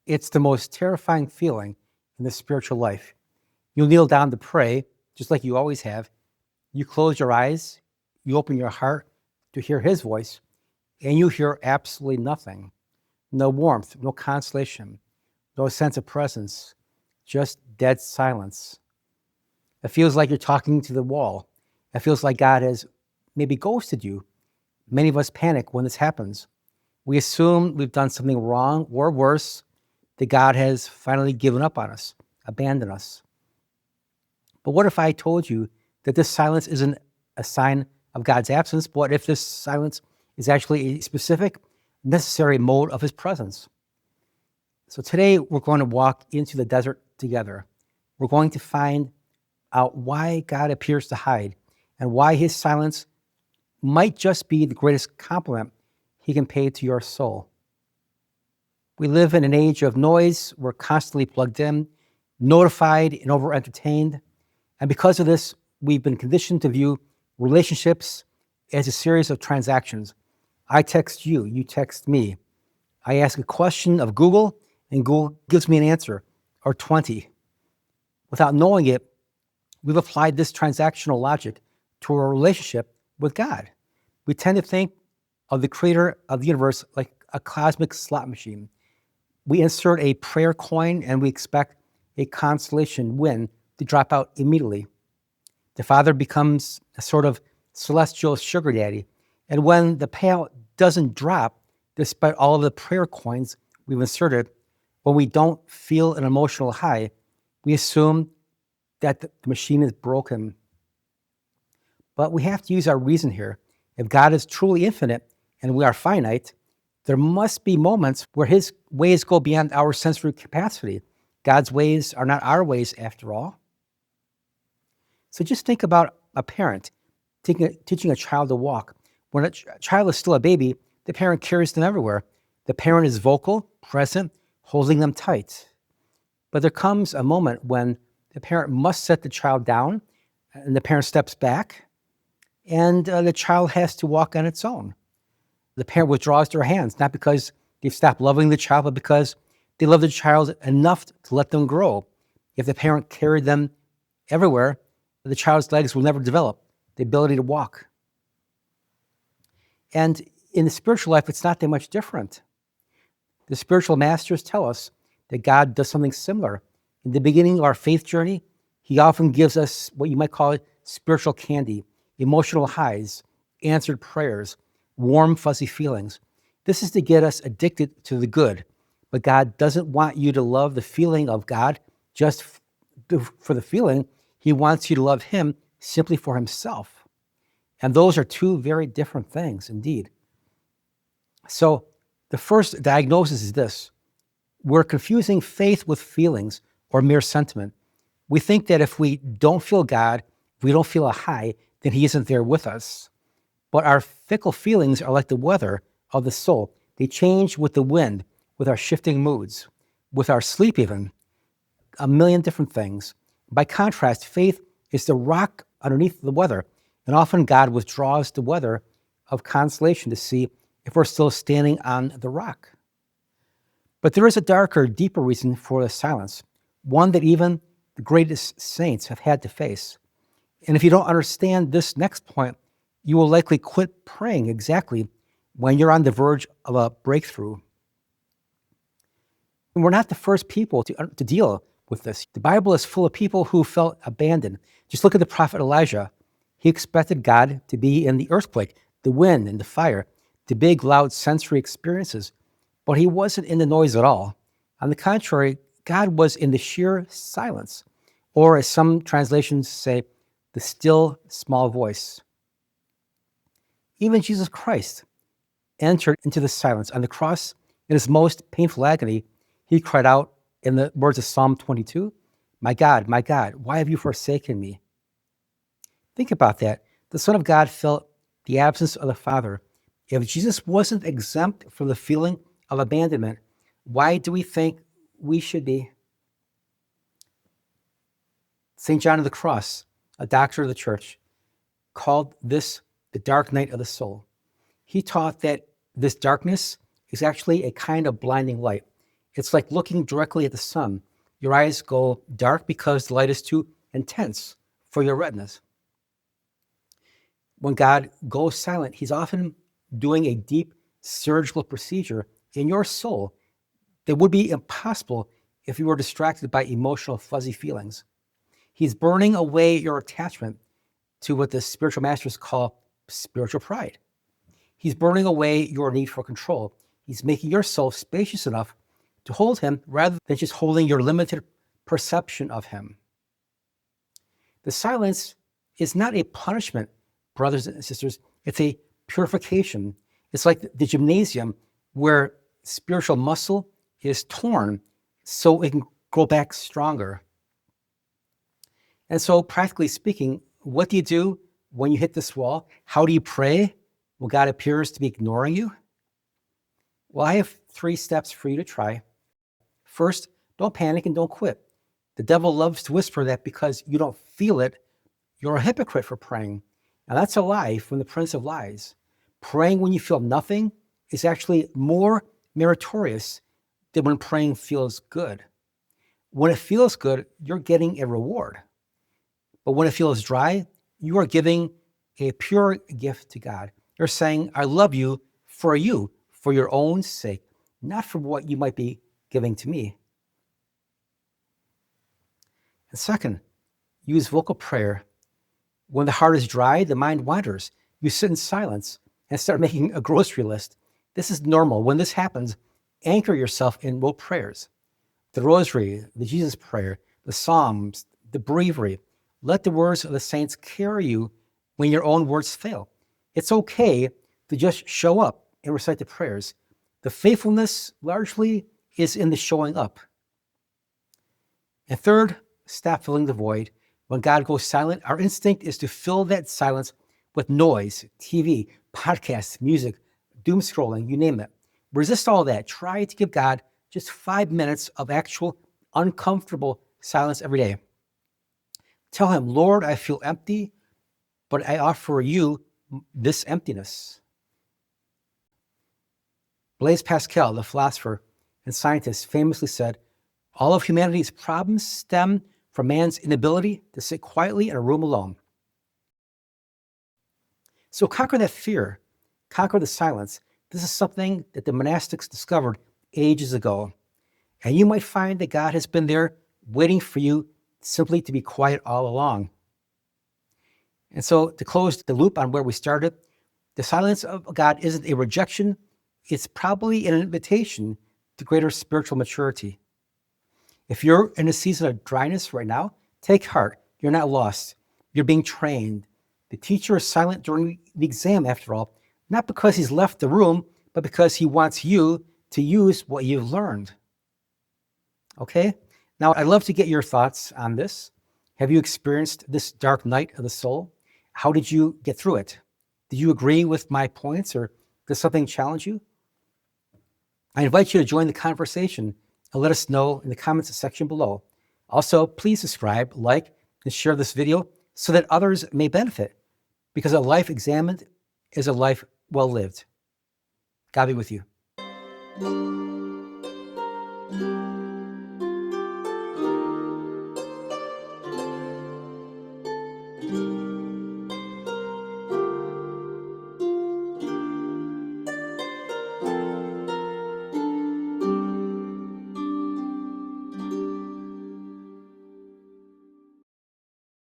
It's the most terrifying feeling in the spiritual life. You'll kneel down to pray, just like you always have. You close your eyes, you open your heart to hear his voice, and you hear absolutely nothing. No warmth, no consolation, no sense of presence, just dead silence. It feels like you're talking to the wall. It feels like God has maybe ghosted you. Many of us panic when this happens. We assume we've done something wrong, or worse, that God has finally given up on us, abandoned us. But what if I told you that this silence isn't a sign of God's absence? What if this silence is actually a specific, necessary mode of his presence? So today we're going to walk into the desert together. We're going to find out why God appears to hide and why his silence might just be the greatest compliment he can pay to your soul. We live in an age of noise. We're constantly plugged in, notified, and over-entertained. And because of this, we've been conditioned to view relationships as a series of transactions. I text you, you text me. I ask a question of Google, and Google gives me an answer, or 20. Without knowing it, we've applied this transactional logic to our relationship with God. We tend to think of the creator of the universe like a cosmic slot machine. We insert a prayer coin and we expect a consolation win to drop out immediately. The Father becomes a sort of celestial sugar daddy. And when the payout doesn't drop, despite all of the prayer coins we've inserted, when we don't feel an emotional high, we assume that the machine is broken. But we have to use our reason here. If God is truly infinite and we are finite, there must be moments where his ways go beyond our sensory capacity. God's ways are not our ways after all. So just think about a parent teaching a child to walk. When a child is still a baby, the parent carries them everywhere. The parent is vocal, present, holding them tight. But there comes a moment when the parent must set the child down, and the parent steps back, and the child has to walk on its own. The parent withdraws their hands, not because they've stopped loving the child, but because they love the child enough to let them grow. If the parent carried them everywhere, the child's legs will never develop the ability to walk. And in the spiritual life, it's not that much different. The spiritual masters tell us that God does something similar. In the beginning of our faith journey, he often gives us what you might call spiritual candy, emotional highs, answered prayers, warm, fuzzy feelings. This is to get us addicted to the good. But God doesn't want you to love the feeling of God just for the feeling. He wants you to love him simply for himself. And those are two very different things indeed. So the first diagnosis is this. We're confusing faith with feelings or mere sentiment. We think that if we don't feel God, if we don't feel a high, then he isn't there with us. But our fickle feelings are like the weather of the soul. They change with the wind, with our shifting moods, with our sleep even, a million different things. By contrast, faith is the rock underneath the weather. And often God withdraws the weather of consolation to see if we're still standing on the rock. But there is a darker, deeper reason for the silence, one that even the greatest saints have had to face. And if you don't understand this next point, you will likely quit praying exactly when you're on the verge of a breakthrough. And we're not the first people to deal with this. The Bible is full of people who felt abandoned. Just look at the prophet Elijah. He expected God to be in the earthquake, the wind, and the fire, the big, loud sensory experiences. But he wasn't in the noise at all. On the contrary, God was in the sheer silence, or as some translations say, the still, small voice. Even Jesus Christ entered into the silence. On the cross, in his most painful agony, he cried out in the words of Psalm 22, my God, why have you forsaken me? Think about that. The Son of God felt the absence of the Father. If Jesus wasn't exempt from the feeling of abandonment, why do we think we should be? St. John of the Cross, a doctor of the church, called this the dark night of the soul. He taught that this darkness is actually a kind of blinding light. It's like looking directly at the sun. Your eyes go dark because the light is too intense for your retinas. When God goes silent, he's often doing a deep surgical procedure in your soul that would be impossible if you were distracted by emotional fuzzy feelings. He's burning away your attachment to what the spiritual masters call spiritual pride. He's burning away your need for control. He's making your soul spacious enough to hold him rather than just holding your limited perception of him. The silence is not a punishment, brothers and sisters. It's a purification. It's like the gymnasium where spiritual muscle is torn so it can grow back stronger. And so, practically speaking, what do you do when you hit this wall? How do you pray when God appears to be ignoring you? Well, I have 3 steps for you to try. First, don't panic and don't quit. The devil loves to whisper that because you don't feel it, you're a hypocrite for praying. Now, that's a lie from the prince of lies. Praying when you feel nothing is actually more meritorious than when praying feels good. When it feels good, you're getting a reward. But when it feels dry, you are giving a pure gift to God. You're saying, I love you, for your own sake, not for what you might be giving to me. And second, use vocal prayer. When the heart is dry, the mind wanders. You sit in silence and start making a grocery list. This is normal. When this happens, anchor yourself in rote prayers. The rosary, the Jesus prayer, the Psalms, the breviary. Let the words of the saints carry you when your own words fail. It's okay to just show up and recite the prayers. The faithfulness largely is in the showing up. And third, stop filling the void. When God goes silent, our instinct is to fill that silence with noise, TV, podcasts, music, doom scrolling, you name it. Resist all that. Try to give God just 5 minutes of actual uncomfortable silence every day. Tell him, Lord, I feel empty, but I offer you this emptiness. Blaise Pascal, the philosopher and scientist, famously said, all of humanity's problems stem from man's inability to sit quietly in a room alone. So conquer that fear, conquer the silence. This is something that the monastics discovered ages ago. And you might find that God has been there waiting for you simply to be quiet all along. And so to close the loop on where we started, the silence of God isn't a rejection. It's probably an invitation to greater spiritual maturity. If you're in a season of dryness right now, take heart. You're not lost. You're being trained. The teacher is silent during the exam, after all, not because he's left the room, but because he wants you to use what you've learned. Okay? Now, I'd love to get your thoughts on this. Have you experienced this dark night of the soul? How did you get through it? Did you agree with my points, or does something challenge you? I invite you to join the conversation and let us know in the comments section below. Also, please subscribe, like, and share this video so that others may benefit, because a life examined is a life well lived. God be with you.